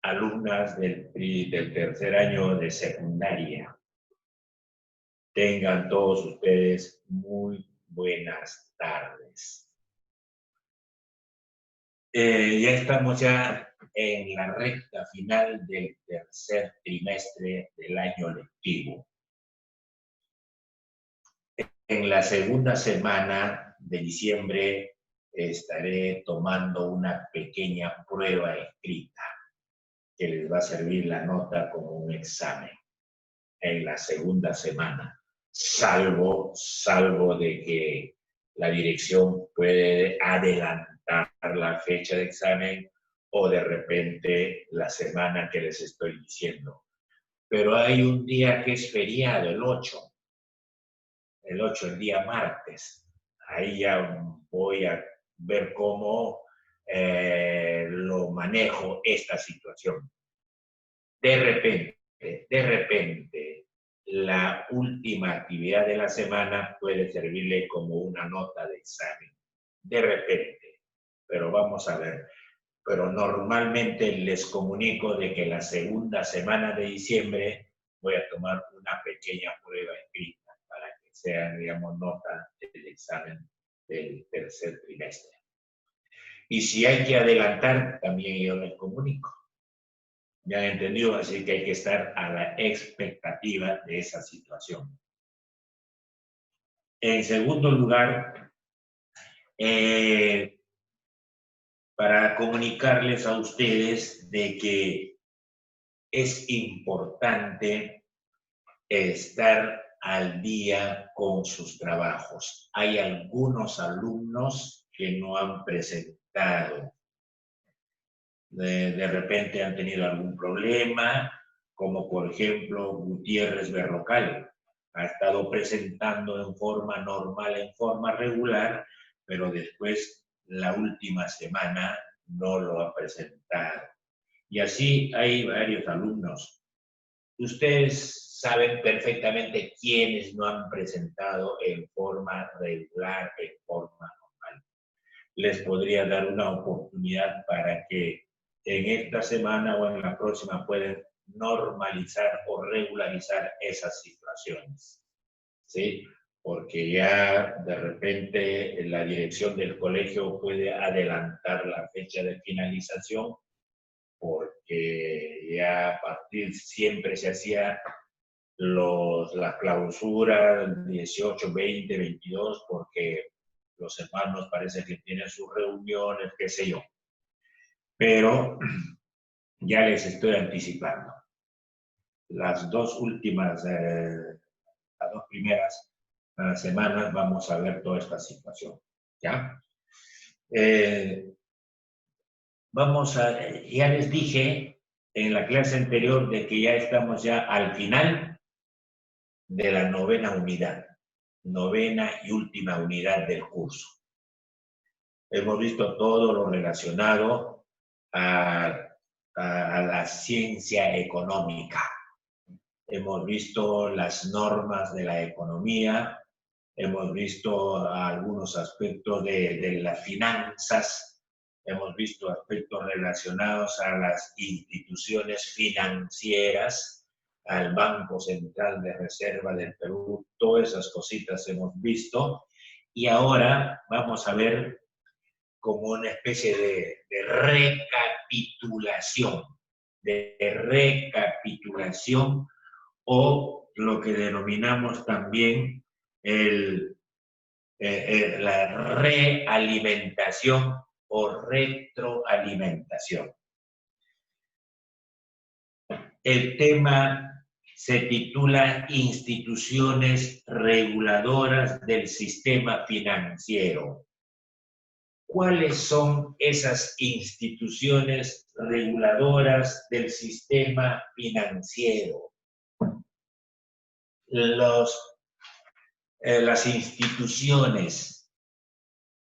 alumnas del tercer año de secundaria. Tengan todos ustedes muy buenas tardes. Ya estamos en la recta final del tercer trimestre del año lectivo. En la segunda semana de diciembre estaré tomando una pequeña prueba escrita que les va a servir la nota como un examen en la segunda semana, salvo de que la dirección puede adelantar la fecha de examen o de repente la semana que les estoy diciendo. Pero hay un día que es feriado, el 8, el día martes. Ahí ya voy a ver cómo lo manejo esta situación. De repente, la última actividad de la semana puede servirle como una nota de examen. De repente, pero vamos a ver. Pero normalmente les comunico de que la segunda semana de diciembre voy a tomar una pequeña prueba escrita para que sea, digamos, nota del examen del tercer trimestre. Y si hay que adelantar, también yo les comunico. ¿Me han entendido? Así que hay que estar a la expectativa de esa situación. En segundo lugar, para comunicarles a ustedes de que es importante estar al día con sus trabajos. Hay algunos alumnos que no han presentado. De repente han tenido algún problema, como por ejemplo Gutiérrez Berrocal. Ha estado presentando en forma normal, en forma regular, pero después la última semana no lo ha presentado. Y así hay varios alumnos. Ustedes saben perfectamente quiénes no han presentado en forma regular, en forma normal. Les podría dar una oportunidad para que en esta semana o en la próxima pueden normalizar o regularizar esas situaciones, ¿sí? Porque ya de repente la dirección del colegio puede adelantar la fecha de finalización, porque ya a partir siempre se hacía la clausura 18, 20, 22, porque los hermanos parece que tienen sus reuniones, qué sé yo. Pero ya les estoy anticipando. Las dos primeras semanas vamos a ver toda esta situación. ¿Ya? Ya les dije en la clase anterior de que ya estamos ya al final de la novena y última unidad del curso. Hemos visto todo lo relacionado a la ciencia económica. Hemos visto las normas de la economía, hemos visto algunos aspectos de las finanzas, hemos visto aspectos relacionados a las instituciones financieras, al Banco Central de Reserva del Perú, todas esas cositas hemos visto. Y ahora vamos a ver como una especie de recapitulación, o lo que denominamos también la realimentación o retroalimentación. El tema se titula Instituciones reguladoras del sistema financiero. ¿Cuáles son esas instituciones reguladoras del sistema financiero? Las instituciones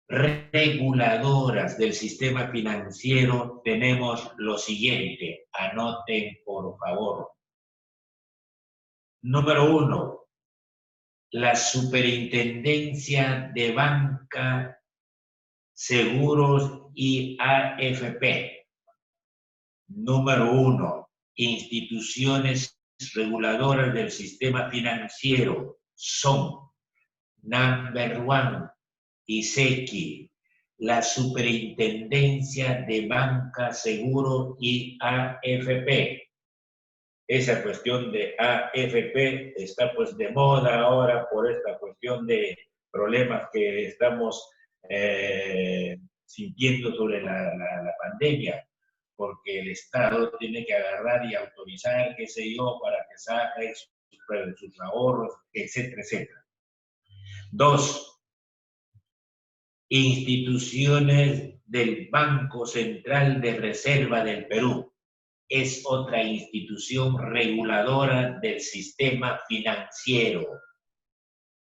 reguladoras del sistema financiero tenemos lo siguiente, anoten por favor. Número 1, la Superintendencia de Banca, Seguros y AFP. Número 1, instituciones reguladoras del sistema financiero son Number 1, ISECI, la Superintendencia de Banca, Seguro y AFP. Esa cuestión de AFP está pues de moda ahora por esta cuestión de problemas que estamos sintiendo sobre la pandemia, porque el Estado tiene que agarrar y autorizar, qué sé yo, para que saque sus ahorros, etcétera, etcétera. 2, instituciones del Banco Central de Reserva del Perú. Es otra institución reguladora del sistema financiero.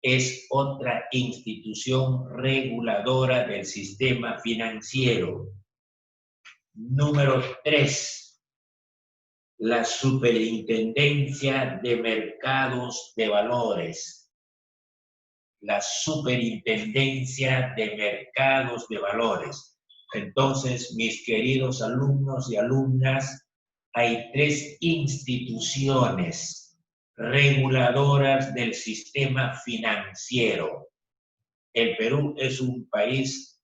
Es otra institución reguladora del sistema financiero. Número 3, la Superintendencia de Mercados de Valores. La Superintendencia de Mercados de Valores. Entonces, mis queridos alumnos y alumnas, hay 3 instituciones reguladoras del sistema financiero. El Perú es un país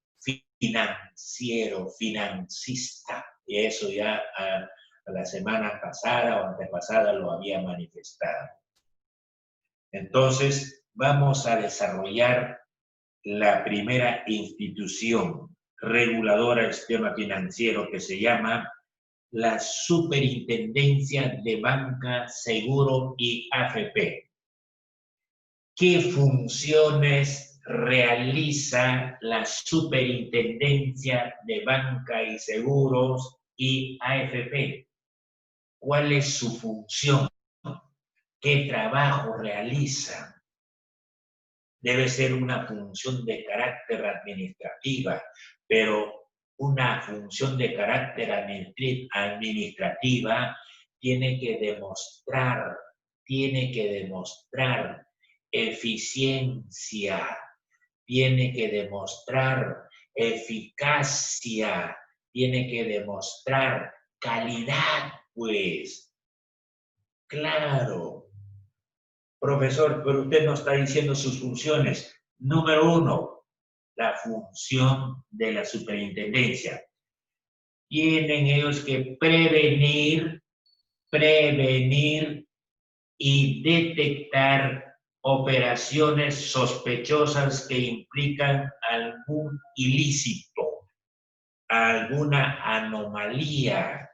financiero, financista, y eso ya la semana pasada o antepasada lo había manifestado. Entonces, vamos a desarrollar la primera institución reguladora del sistema financiero que se llama la Superintendencia de Banca, Seguro y AFP. ¿Qué funciones realiza la Superintendencia de Banca y Seguros y AFP? ¿Cuál es su función? ¿Qué trabajo realiza? Debe ser una función de carácter administrativa, pero una función de carácter administrativa tiene que demostrar eficiencia, tiene que demostrar eficacia, tiene que demostrar calidad, pues. Claro. Profesor, pero usted no está diciendo sus funciones. Número 1, la función de la superintendencia. Tienen ellos que prevenir y detectar operaciones sospechosas que implican algún ilícito, alguna anomalía.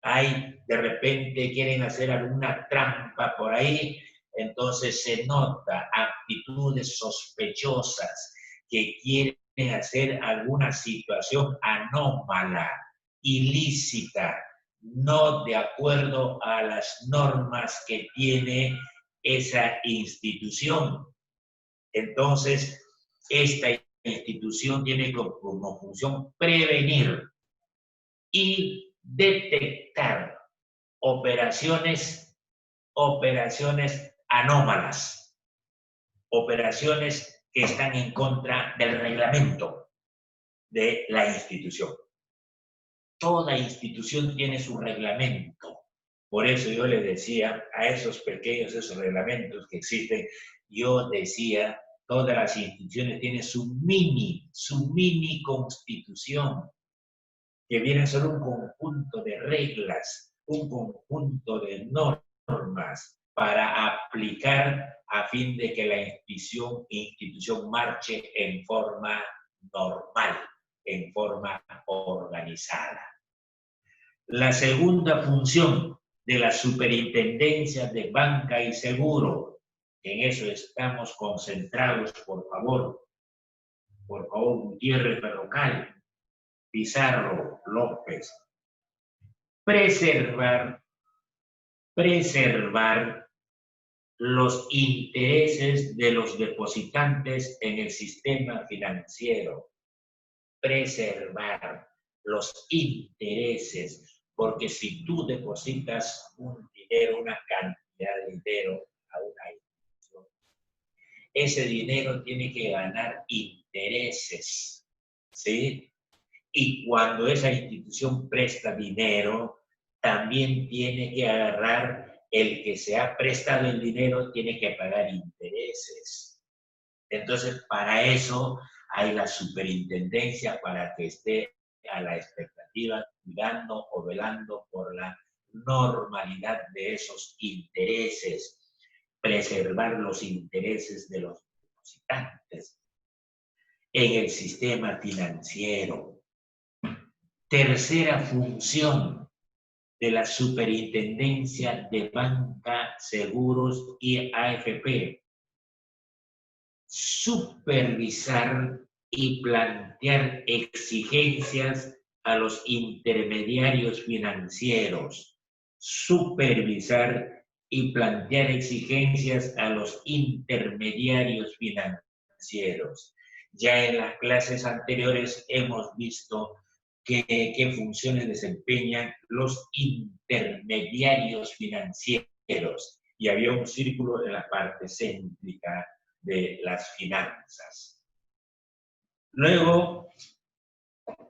De repente quieren hacer alguna trampa por ahí, entonces se nota actitudes sospechosas que quieren hacer alguna situación anómala, ilícita, no de acuerdo a las normas que tiene esa institución. Entonces, esta institución tiene como función prevenir y detectar operaciones anómalas, operaciones que están en contra del reglamento de la institución. Toda institución tiene su reglamento. Por eso yo les decía a esos reglamentos que existen, yo decía, todas las instituciones tienen su mini constitución, que viene a ser un conjunto de reglas, un conjunto de normas para aplicar a fin de que la institución marche en forma normal, en forma organizada. La segunda función de la Superintendencia de Banca y Seguro, en eso estamos concentrados, por favor, Gutiérrez Berrocal, Pizarro López. Preservar los intereses de los depositantes en el sistema financiero. Preservar los intereses, porque si tú depositas un dinero, una cantidad de dinero a una institución, ese dinero tiene que ganar intereses, ¿sí? Y cuando esa institución presta dinero, también tiene que agarrar el que se ha prestado el dinero, tiene que pagar intereses. Entonces, para eso hay la superintendencia para que esté a la expectativa, cuidando o velando por la normalidad de esos intereses, preservar los intereses de los depositantes en el sistema financiero. Tercera función de la Superintendencia de Banca, Seguros y AFP: supervisar y plantear exigencias a los intermediarios financieros. Supervisar y plantear exigencias a los intermediarios financieros. Ya en las clases anteriores hemos visto qué funciones desempeñan los intermediarios financieros. Y había un círculo en la parte céntrica de las finanzas. Luego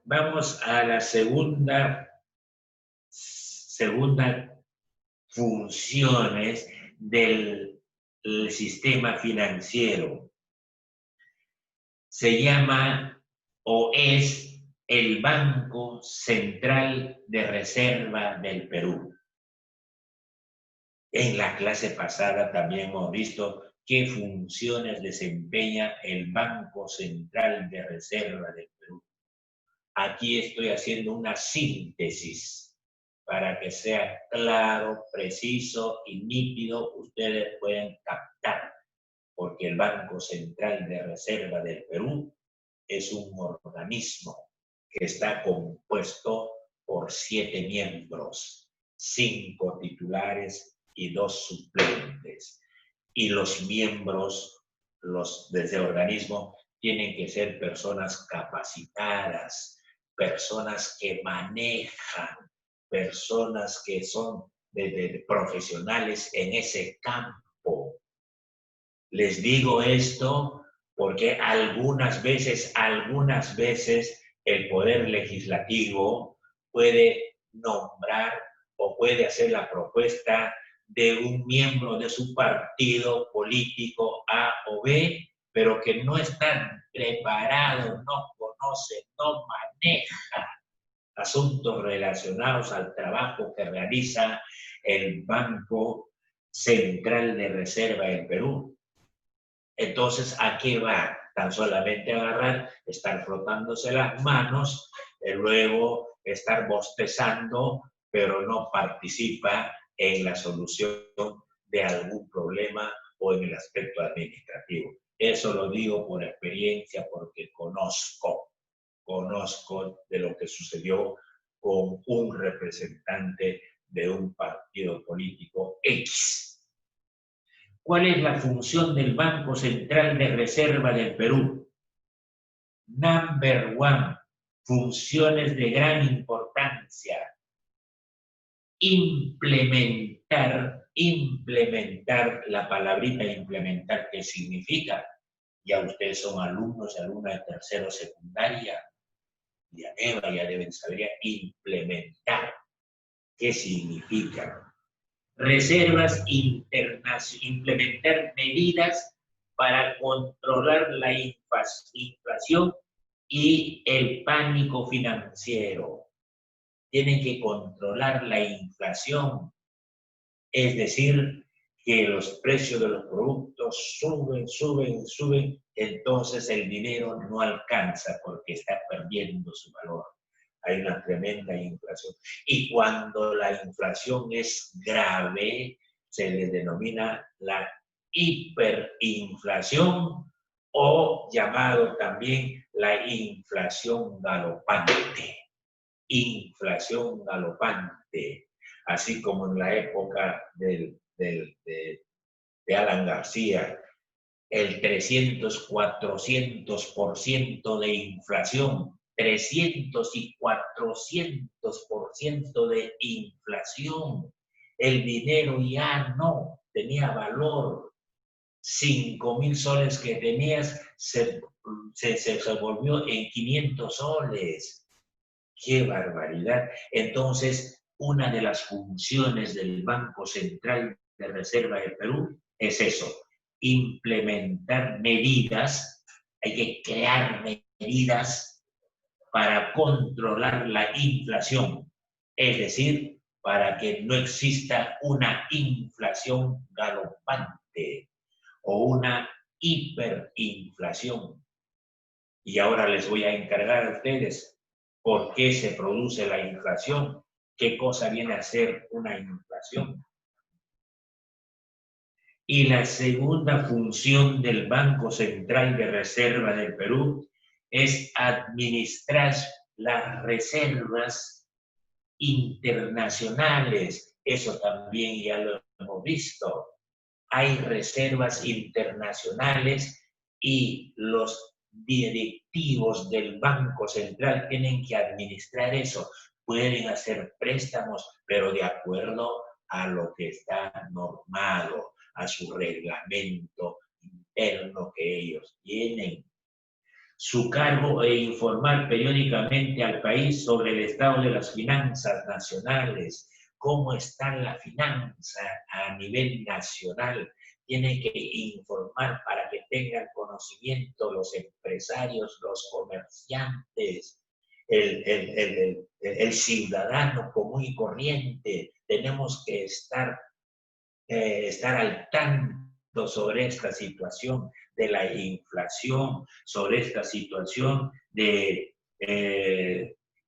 vamos a la segunda funciones del sistema financiero. Se llama o es el Banco Central de Reserva del Perú. En la clase pasada también hemos visto qué funciones desempeña el Banco Central de Reserva del Perú. Aquí estoy haciendo una síntesis para que sea claro, preciso y nítido, ustedes pueden captar, porque el Banco Central de Reserva del Perú es un organismo que está compuesto por 7 miembros, 5 titulares y 2 suplentes. Y los miembros de ese organismo tienen que ser personas capacitadas, personas que manejan, personas que son profesionales en ese campo. Les digo esto porque algunas veces el Poder Legislativo puede nombrar o puede hacer la propuesta de un miembro de su partido político A o B, pero que no está preparado, no conoce, no maneja asuntos relacionados al trabajo que realiza el Banco Central de Reserva del Perú. Entonces, ¿a qué va? Tan solamente agarrar, estar frotándose las manos, luego estar bostezando, pero no participa en la solución de algún problema o en el aspecto administrativo. Eso lo digo por experiencia, porque conozco de lo que sucedió con un representante de un partido político X. ¿Cuál es la función del Banco Central de Reserva del Perú? Number one, funciones de gran importancia. Implementar, la palabrita implementar, ¿qué significa? Ya ustedes son alumnos y alumnas de tercero secundaria, de ANEVA, ya deben saber implementar. ¿Qué significa? Reservas internas, implementar medidas para controlar la inflación y el pánico financiero. Tienen que controlar la inflación, es decir, que los precios de los productos suben, entonces el dinero no alcanza porque está perdiendo su valor. Hay una tremenda inflación. Y cuando la inflación es grave, se le denomina la hiperinflación o llamado también la inflación galopante. Inflación galopante. Así como en la época de Alan García, el 300-400% de inflación. 300 y 400% de inflación. El dinero ya no tenía valor. 5.000 soles que tenías se volvió en 500 soles. ¡Qué barbaridad! Entonces, una de las funciones del Banco Central de Reserva del Perú es eso, implementar medidas, hay que crear medidas para controlar la inflación, es decir, para que no exista una inflación galopante o una hiperinflación. Y ahora les voy a encargar a ustedes por qué se produce la inflación, qué cosa viene a ser una inflación. Y la segunda función del Banco Central de Reserva del Perú es administrar las reservas internacionales. Eso también ya lo hemos visto. Hay reservas internacionales y los directivos del Banco Central tienen que administrar eso. Pueden hacer préstamos, pero de acuerdo a lo que está normado, a su reglamento interno que ellos tienen. Su cargo es informar periódicamente al país sobre el estado de las finanzas nacionales, cómo está la finanza a nivel nacional. Tiene que informar para que tengan conocimiento los empresarios, los comerciantes, el ciudadano común y corriente. Tenemos que estar al tanto sobre esta situación de la inflación, sobre esta situación de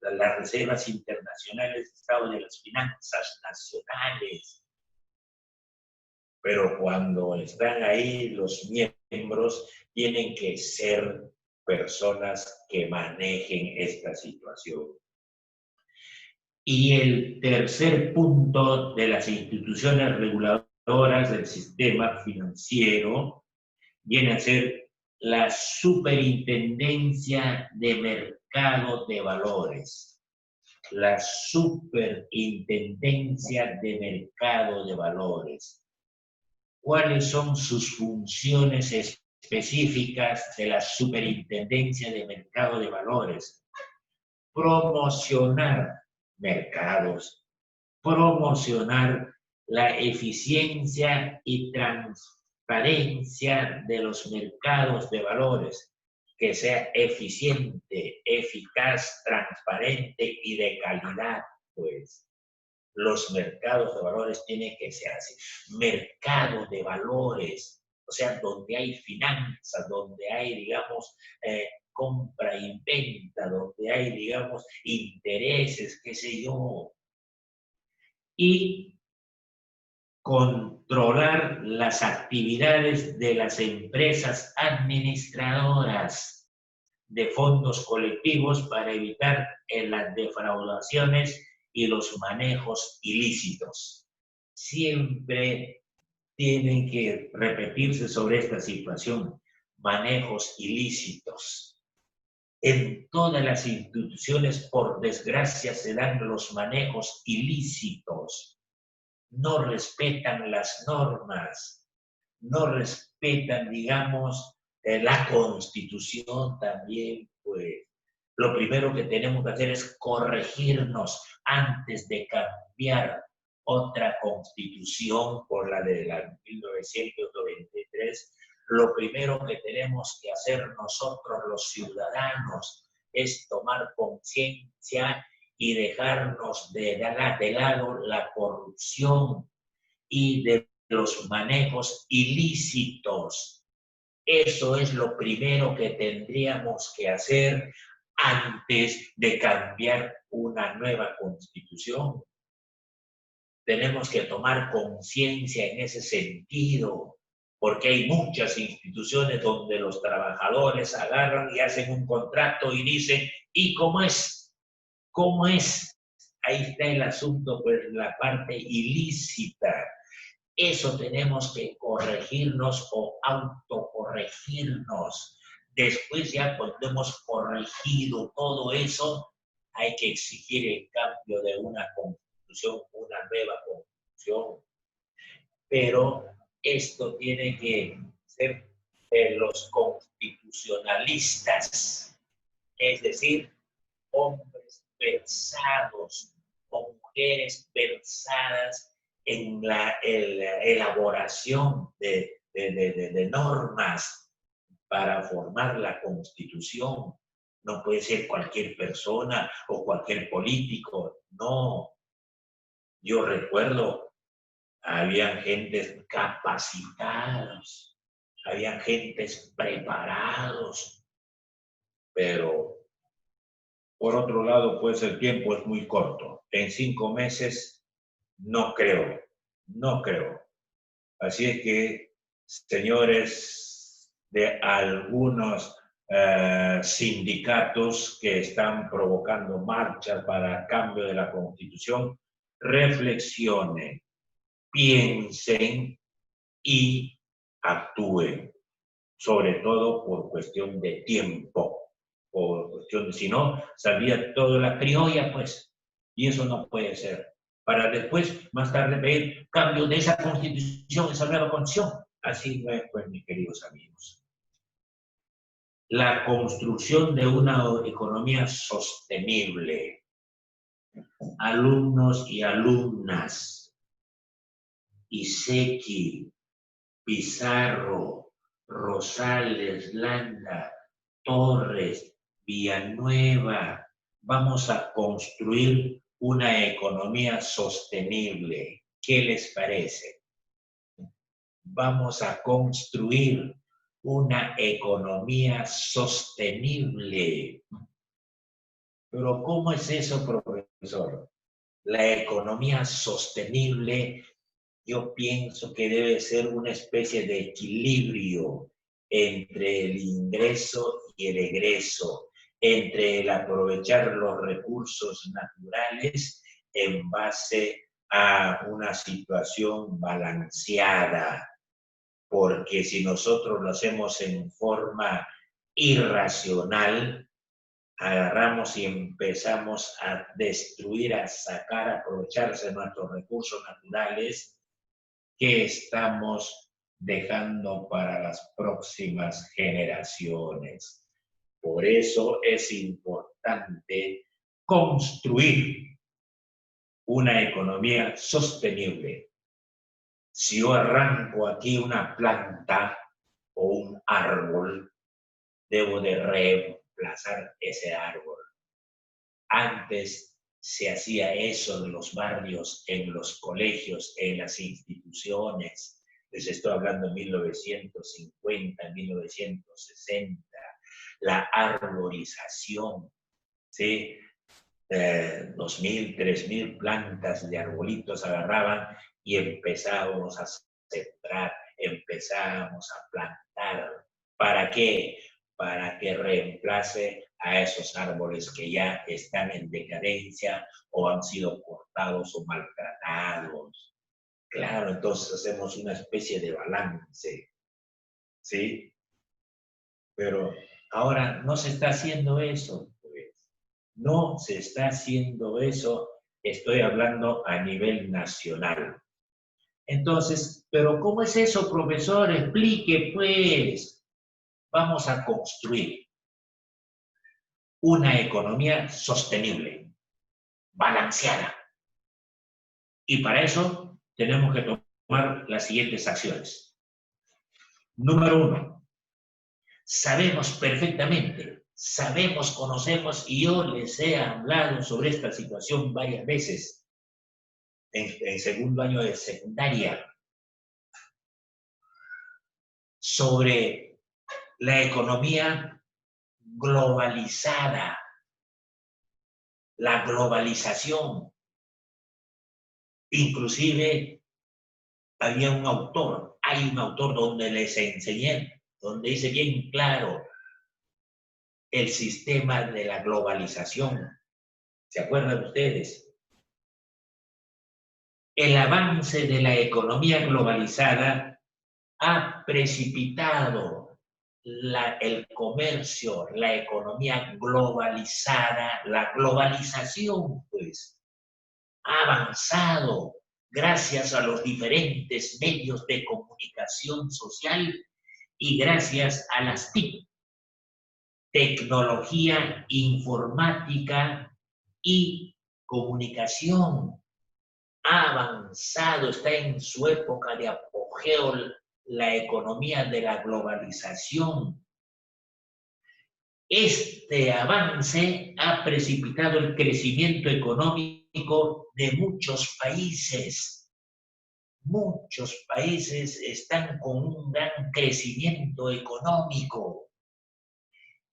las reservas internacionales, estado de las finanzas nacionales. Pero cuando están ahí los miembros, tienen que ser personas que manejen esta situación. Y el tercer punto de las instituciones reguladoras del sistema financiero viene a ser la Superintendencia de Mercado de Valores. La Superintendencia de Mercado de Valores. ¿Cuáles son sus funciones específicas de la Superintendencia de Mercado de Valores? Promocionar mercados, promocionar la eficiencia y transparencia de los mercados de valores, que sea eficiente, eficaz, transparente y de calidad, pues. Los mercados de valores tienen que ser así. Mercado de valores, o sea, donde hay finanzas, donde hay, digamos, compra y venta, donde hay, digamos, intereses, qué sé yo. Y controlar las actividades de las empresas administradoras de fondos colectivos para evitar las defraudaciones y los manejos ilícitos. Siempre tienen que repetirse sobre esta situación, manejos ilícitos. En todas las instituciones, por desgracia, se dan los manejos ilícitos. No respetan las normas, no respetan, digamos, la Constitución también, pues. Lo primero que tenemos que hacer es corregirnos antes de cambiar otra Constitución por la de la 1993. Lo primero que tenemos que hacer nosotros los ciudadanos es tomar conciencia y dejarnos de lado la corrupción y de los manejos ilícitos. Eso es lo primero que tendríamos que hacer antes de cambiar una nueva constitución. Tenemos que tomar conciencia en ese sentido, porque hay muchas instituciones donde los trabajadores agarran y hacen un contrato y dicen, ¿y cómo es? ¿Cómo es? Ahí está el asunto, pues la parte ilícita. Eso tenemos que corregirnos o autocorregirnos. Después ya cuando hemos corregido todo eso, hay que exigir el cambio de una constitución, una nueva constitución. Pero esto tiene que ser los constitucionalistas, es decir, hombres versados o mujeres versadas en la elaboración de normas para formar la Constitución. No puede ser cualquier persona o cualquier político, no. Yo recuerdo, habían gentes capacitados, habían gentes preparados, pero por otro lado, pues el tiempo es muy corto. En 5 meses no creo, no creo. Así es que, señores de algunos sindicatos que están provocando marchas para cambio de la Constitución, reflexionen, piensen y actúen, sobre todo por cuestión de tiempo, por cuestión de, si no, saldría toda la criolla, pues, y eso no puede ser. Para después, más tarde, pedir cambio de esa constitución, esa nueva constitución. Así no es, pues, mis queridos amigos. La construcción de una economía sostenible. Alumnos y alumnas, Iseki, Pizarro, Rosales, Landa, Torres, Villanueva, vamos a construir una economía sostenible. ¿Qué les parece? Vamos a construir una economía sostenible. Pero ¿cómo es eso, profesor? La economía sostenible, yo pienso que debe ser una especie de equilibrio entre el ingreso y el egreso, entre el aprovechar los recursos naturales en base a una situación balanceada. Porque si nosotros lo hacemos en forma irracional, agarramos y empezamos a destruir, a sacar, a aprovecharse de nuestros recursos naturales que estamos dejando para las próximas generaciones. Por eso es importante construir una economía sostenible. Si yo arranco aquí una planta o un árbol, debo de reemplazar ese árbol. Antes se hacía eso en los barrios, en los colegios, en las instituciones. Les estoy hablando de 1950, 1960. La arborización, ¿sí? 2.000, 3.000 plantas de arbolitos agarraban y empezábamos a sembrar, empezábamos a plantar. ¿Para qué? Para que reemplace a esos árboles que ya están en decadencia o han sido cortados o maltratados. Claro, entonces hacemos una especie de balance, ¿sí? Pero ahora no se está haciendo eso, pues. No se está haciendo eso, estoy hablando a nivel nacional. Entonces, ¿pero cómo es eso, profesor? Explique, pues. Vamos a construir una economía sostenible, balanceada. Y para eso tenemos que tomar las siguientes acciones. Número 1, sabemos perfectamente, sabemos, conocemos, y yo les he hablado sobre esta situación varias veces en segundo año de secundaria, sobre la economía globalizada, la globalización. Inclusive había un autor, hay un autor donde les enseñé, donde dice bien claro el sistema de la globalización. ¿Se acuerdan ustedes? El avance de la economía globalizada ha precipitado el comercio, la economía globalizada, la globalización, pues, ha avanzado gracias a los diferentes medios de comunicación social y gracias a las TIC, tecnología informática y comunicación. Ha avanzado, está en su época de apogeo la economía de la globalización. Este avance ha precipitado el crecimiento económico de muchos países. Muchos países están con un gran crecimiento económico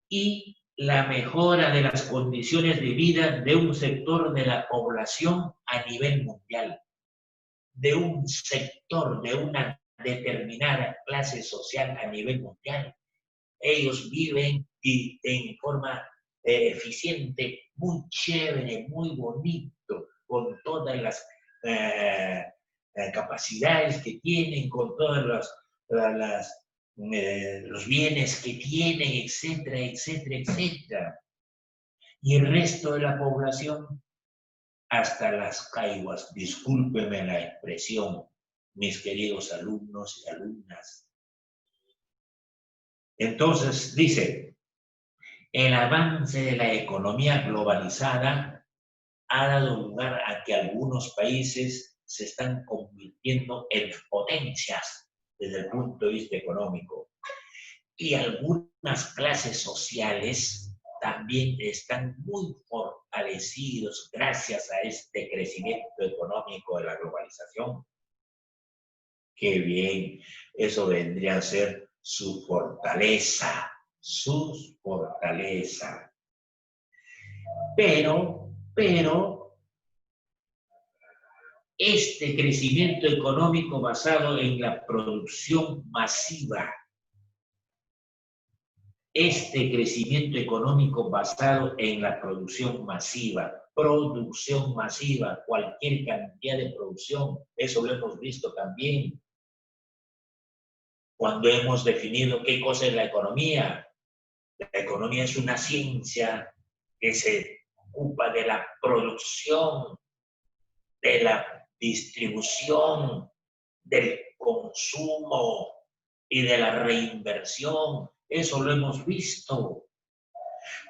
y la mejora de las condiciones de vida de un sector de la población a nivel mundial, de un sector, de una determinada clase social a nivel mundial. Ellos viven en forma eficiente, muy chévere, muy bonito, con todas las capacidades que tienen, con todos los bienes que tienen, etcétera, etcétera, etcétera. Y el resto de la población, hasta las caiguas, discúlpenme la expresión, mis queridos alumnos y alumnas. Entonces, dice, el avance de la economía globalizada ha dado lugar a que algunos países se están convirtiendo en potencias desde el punto de vista económico. Y algunas clases sociales también están muy fortalecidos gracias a este crecimiento económico de la globalización. Qué bien, eso vendría a ser su fortaleza, su fortaleza. Pero, este crecimiento económico basado en la producción masiva, cualquier cantidad de producción, eso lo hemos visto también cuando hemos definido qué cosa es la economía. La economía es una ciencia que se ocupa de la producción, de la distribución, del consumo y de la reinversión. Eso lo hemos visto.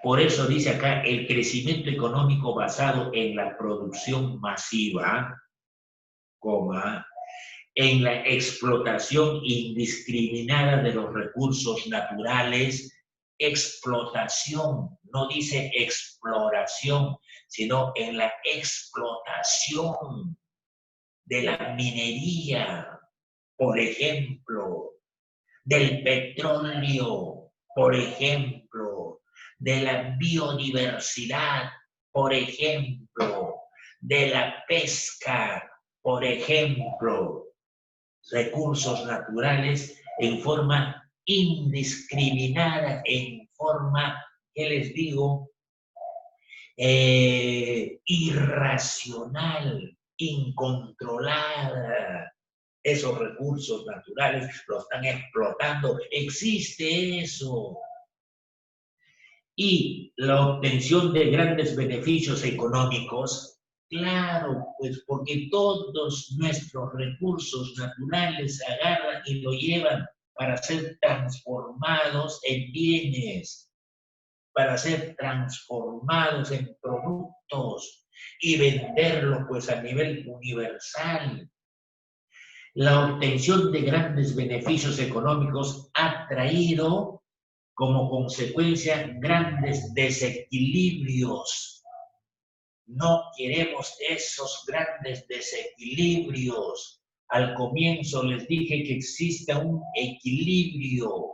Por eso dice acá, el crecimiento económico basado en la producción masiva, en la explotación indiscriminada de los recursos naturales, explotación, no dice exploración, sino en la explotación de la minería, por ejemplo, del petróleo, por ejemplo, de la biodiversidad, por ejemplo, de la pesca, por ejemplo, recursos naturales en forma indiscriminada, en forma, ¿qué les digo? Irracional, incontrolada. Esos recursos naturales los están explotando. Existe eso. Y la obtención de grandes beneficios económicos, claro, pues porque todos nuestros recursos naturales se agarran y lo llevan para ser transformados en bienes, para ser transformados en productos y venderlos pues a nivel universal. La obtención de grandes beneficios económicos ha traído como consecuencia grandes desequilibrios. No queremos esos grandes desequilibrios. Al comienzo les dije que existe un equilibrio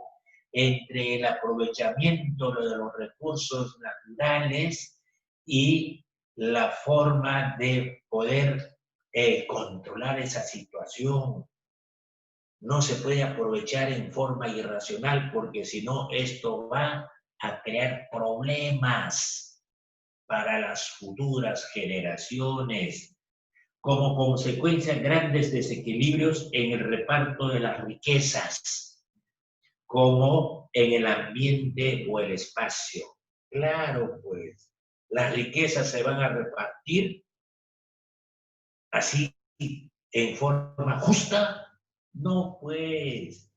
entre el aprovechamiento de los recursos naturales y la forma de poder controlar esa situación. No se puede aprovechar en forma irracional porque si no esto va a crear problemas para las futuras generaciones. Como consecuencia, grandes desequilibrios en el reparto de las riquezas, como en el ambiente o el espacio. Claro, pues, las riquezas se van a repartir así en forma justa. No, pues,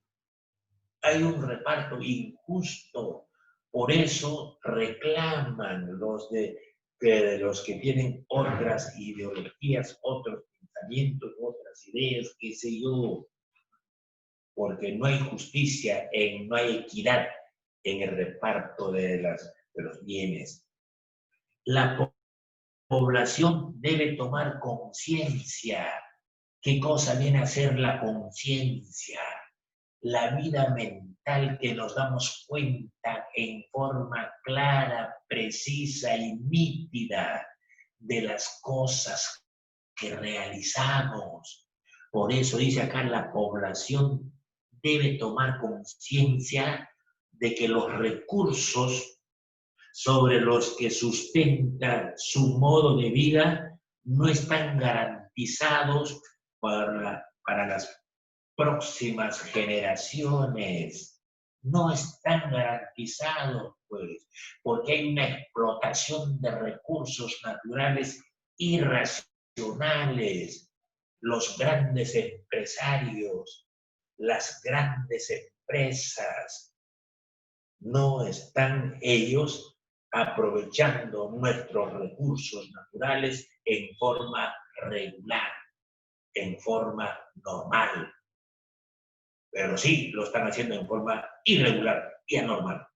hay un reparto injusto. Por eso reclaman los de que los que tienen otras ideologías, otros pensamientos, otras ideas, qué sé yo, porque no hay justicia, no hay equidad en el reparto de los bienes. La población debe tomar conciencia. ¿Qué cosa viene a ser la conciencia? La vida mental que nos damos cuenta en forma clara, precisa y nítida de las cosas que realizamos. Por eso dice acá, la población debe tomar conciencia de que los recursos sobre los que sustenta su modo de vida no están garantizados para las próximas generaciones. No están garantizados, pues, porque hay una explotación de recursos naturales irracionales. Los grandes empresarios, las grandes empresas, no están ellos aprovechando nuestros recursos naturales en forma regular, en forma normal. Pero sí lo están haciendo en forma irregular y anormal.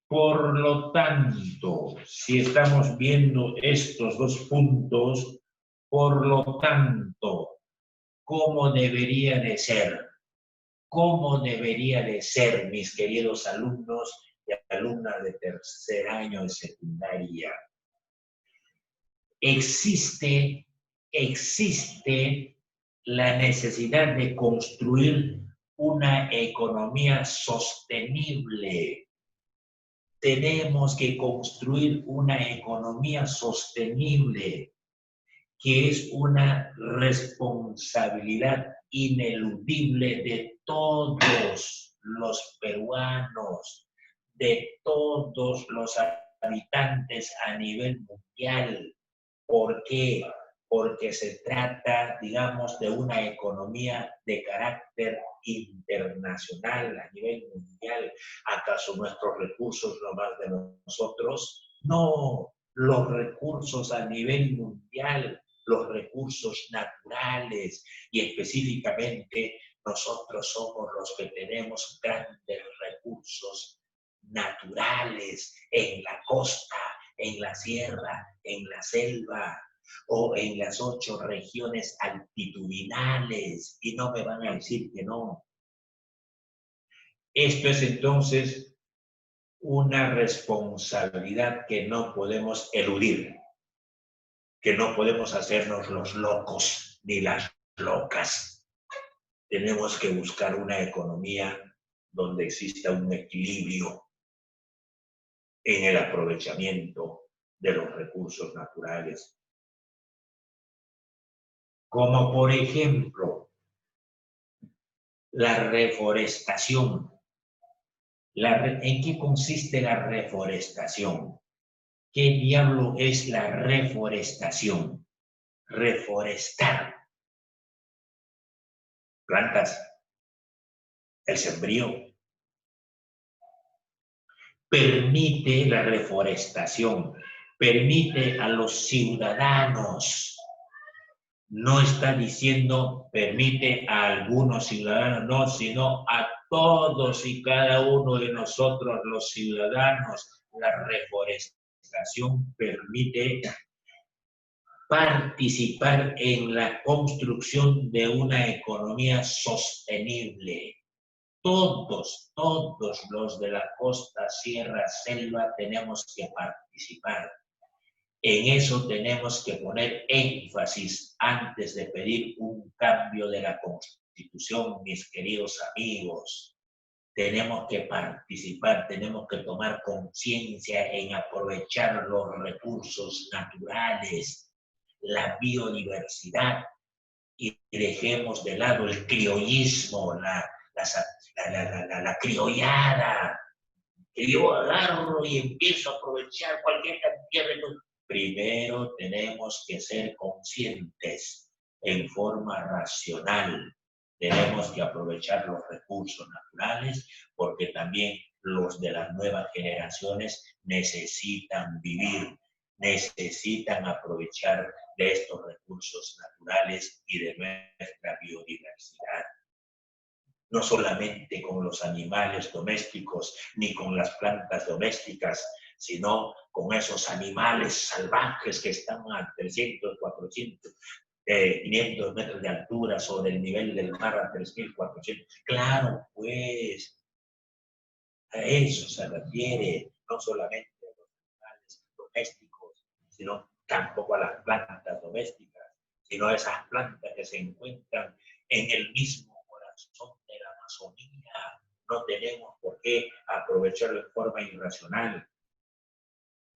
Por lo tanto, si estamos viendo estos dos puntos, por lo tanto, ¿cómo debería de ser? ¿Cómo debería de ser, mis queridos alumnos y alumnas de tercer año de secundaria? Existe la necesidad de construir una economía sostenible. Tenemos que construir una economía sostenible, que es una responsabilidad ineludible de todos los peruanos, de todos los habitantes a nivel mundial. ¿Por qué? Porque se trata, digamos, de una economía de carácter internacional, a nivel mundial. ¿Acaso nuestros recursos no más de nosotros? No, los recursos a nivel mundial, los recursos naturales, y específicamente nosotros somos los que tenemos grandes recursos naturales en la costa, en la sierra, en la selva o en las 8 regiones altitudinales, y no me van a decir que no. Esto es entonces una responsabilidad que no podemos eludir, que no podemos hacernos los locos ni las locas. Tenemos que buscar una economía donde exista un equilibrio en el aprovechamiento de los recursos naturales. Como por ejemplo, la reforestación. ¿En qué consiste la reforestación? ¿Qué diablo es la reforestación? Reforestar plantas, el sembrío. Permite la reforestación, permite a los ciudadanos. No está diciendo permite a algunos ciudadanos, no, sino a todos y cada uno de nosotros los ciudadanos. La reforestación permite participar en la construcción de una economía sostenible. Todos los de la costa, sierra, selva tenemos que participar. En eso tenemos que poner énfasis antes de pedir un cambio de la Constitución, mis queridos amigos. Tenemos que participar, tenemos que tomar conciencia en aprovechar los recursos naturales, la biodiversidad, y dejemos de lado el criollismo, la criollada, que yo agarro y empiezo a aprovechar cualquier cantidad de cosas. Primero tenemos que ser conscientes en forma racional. Tenemos que aprovechar los recursos naturales porque también los de las nuevas generaciones necesitan vivir, necesitan aprovechar de estos recursos naturales y de nuestra biodiversidad. No solamente con los animales domésticos ni con las plantas domésticas, sino con esos animales salvajes que están a 300, 400, 500 metros de altura sobre el nivel del mar a 3.400. Claro, pues, a eso se refiere, no solamente a los animales domésticos, sino tampoco a las plantas domésticas, sino a esas plantas que se encuentran en el mismo corazón de la Amazonía. No tenemos por qué aprovecharlo de forma irracional.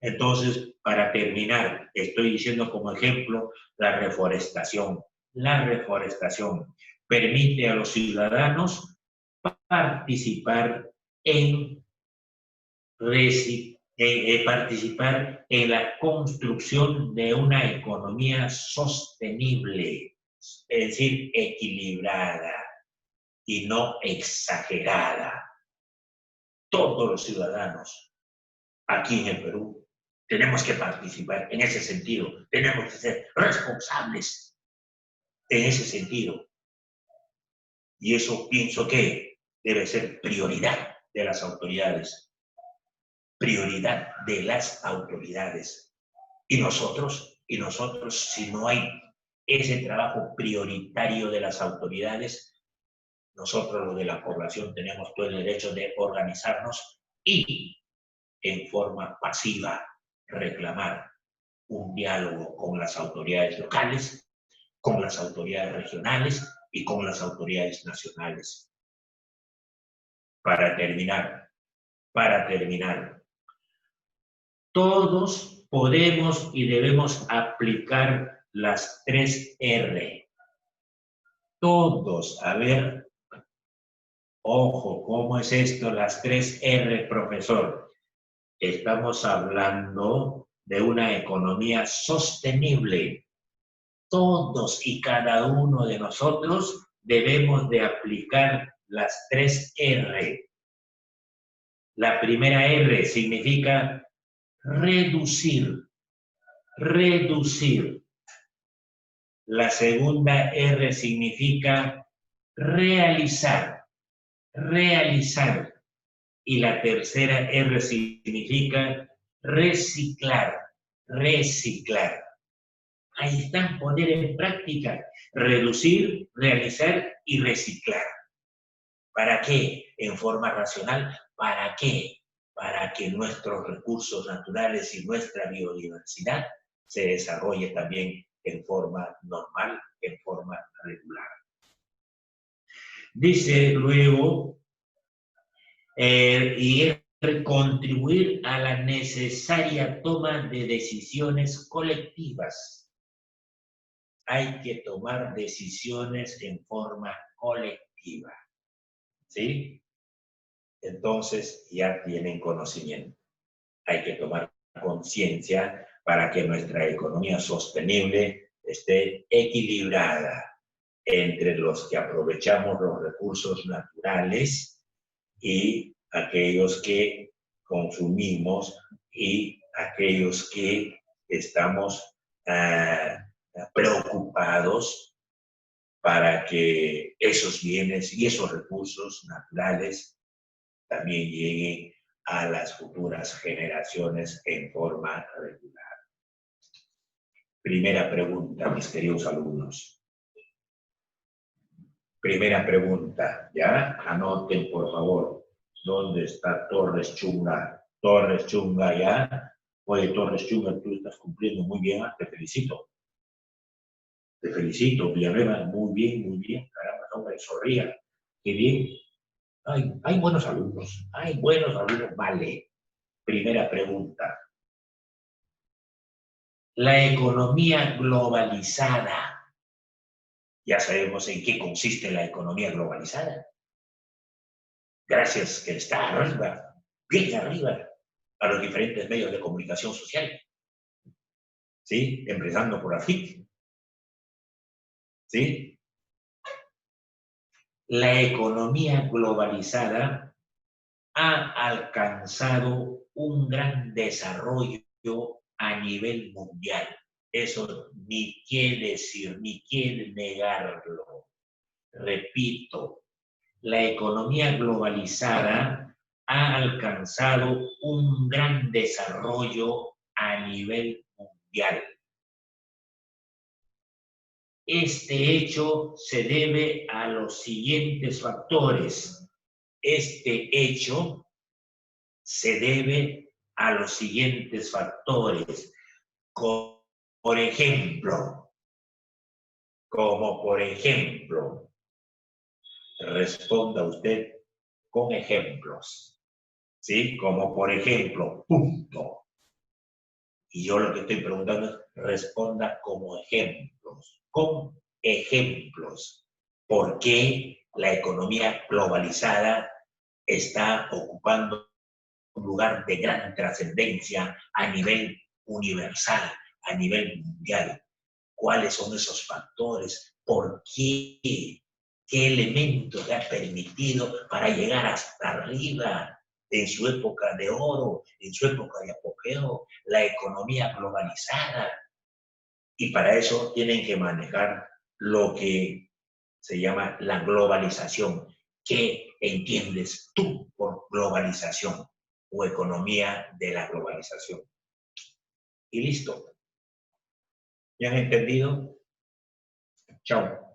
Entonces, para terminar, estoy diciendo como ejemplo la reforestación. La reforestación permite a los ciudadanos participar participar en la construcción de una economía sostenible, es decir, equilibrada y no exagerada. Todos los ciudadanos aquí en el Perú tenemos que participar en ese sentido, tenemos que ser responsables en ese sentido. Y eso pienso que debe ser prioridad de las autoridades. Prioridad de las autoridades. Y nosotros, si no hay ese trabajo prioritario de las autoridades, nosotros los de la población tenemos todo el derecho de organizarnos y en forma pasiva reclamar un diálogo con las autoridades locales, con las autoridades regionales y con las autoridades nacionales. Para terminar, todos podemos y debemos aplicar las 3 R. Todos, a ver, ojo, ¿cómo es esto, las 3 R, profesor? Estamos hablando de una economía sostenible. Todos y cada uno de nosotros debemos de aplicar las 3 R. La primera R significa reducir. La segunda R significa realizar. Y la tercera R significa reciclar. Ahí está, poner en práctica, reducir, realizar y reciclar. ¿Para qué? En forma racional, ¿para qué? Para que nuestros recursos naturales y nuestra biodiversidad se desarrolle también en forma normal, en forma regular. Dice luego, y contribuir a la necesaria toma de decisiones colectivas. Hay que tomar decisiones en forma colectiva, ¿sí? Entonces ya tienen conocimiento. Hay que tomar conciencia para que nuestra economía sostenible esté equilibrada entre los que aprovechamos los recursos naturales y aquellos que consumimos y aquellos que estamos preocupados para que esos bienes y esos recursos naturales también lleguen a las futuras generaciones en forma regular. Primera pregunta, mis queridos alumnos. Primera pregunta, ¿ya? Anoten, por favor. ¿Dónde está Torres Chunga? Torres Chunga, ¿ya? Oye, Torres Chunga, tú estás cumpliendo muy bien, te felicito. Te felicito, Villanueva, muy bien. Caramba, hombre, sonría. Qué bien. Hay buenos alumnos, vale. Primera pregunta. La economía globalizada. Ya sabemos en qué consiste la economía globalizada. Gracias que está arriba, bien arriba, a los diferentes medios de comunicación social. ¿Sí? Empezando por AFIC. ¿Sí? La economía globalizada ha alcanzado un gran desarrollo a nivel mundial. Eso ni quiere decir, ni quiere negarlo. Repito, la economía globalizada ha alcanzado un gran desarrollo a nivel mundial. Este hecho se debe a los siguientes factores. Este hecho se debe a los siguientes factores. Como por ejemplo, responda usted con ejemplos. ¿Sí? Como por ejemplo, punto. Y yo lo que estoy preguntando es, responda como ejemplos, con ejemplos. ¿Por qué la economía globalizada está ocupando un lugar de gran trascendencia a nivel universal, a nivel mundial? ¿Cuáles son esos factores? ¿Por qué? ¿Qué elementos le ha permitido para llegar hasta arriba en su época de oro, en su época de apogeo, la economía globalizada? Y para eso tienen que manejar lo que se llama la globalización. ¿Qué entiendes tú por globalización o economía de la globalización? Y listo. ¿Ya han entendido? Chao.